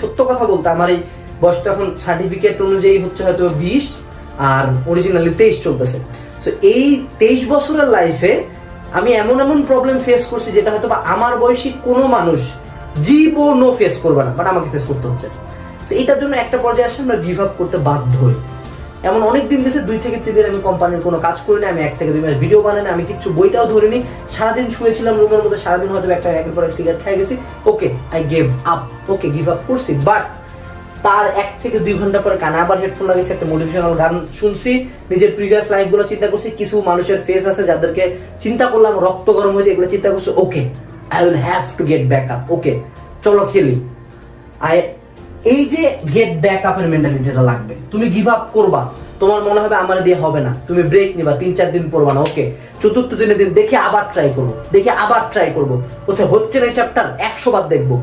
সত্য কথা বলতে আমার এই বয়সটা এখন সার্টিফিকেট অনুযায়ী হচ্ছে হয়তো 20 আর অরিজিনালি 23 চলতেছে। তো এই 23 বছরের লাইফে আমি এমন এমন প্রবলেম ফেস করছি যেটা হয়তো বা আমার বয়সী কোনো মানুষ জীবনও ফেস করবে না, বাট আমাকে ফেস করতে হচ্ছে। তো এইটার জন্য একটা পর্যায়ে আসলে আমরা গিভ আপ করতে বাধ্য হই। এমন অনেক দিন গেছে 2 থেকে 3 দিন আমি কোম্পানির কোনো কাজ করিনি, আমি 1 থেকে 2 মাস ভিডিও বানাই না, আমি কিছু বইটাও ধরিনি, সারাদিন শুয়েছিলাম রুমের মধ্যে, সারাদিন হয়তো একটা একের পর এক সিগারেট খাই গেছি। Okay, I gave up, okay give up করছি। বাট তার 1 থেকে 2 ঘন্টা পরে কানে আবার হেডফোন লাগিয়েছি, একটা মোটিভেশনাল গান শুনছি, নিজের প্রিভিয়াস লাইফগুলো চিন্তা করছি, কিছু মানুষের ফেস আছে যাদেরকে চিন্তা করলাম রক্ত গরম হয়ে যায়, এগুলো চিন্তা করছি, okay I will have to get back up, okay চলো খেলি। এই যে গেট ব্যাক আপের মেন্টালিটিটা লাগবে। তুমি গিভ আপ করবা, তোমার মনে হবে আমার দিয়ে হবে না, তুমি ব্রেক নিবা, 3-4 দিন পড়বা না, ওকে 4th দিনের দিন দেখে আবার ট্রাই করবো, আচ্ছা হচ্ছে না এই চ্যাপ্টার 100 বার দেখবো,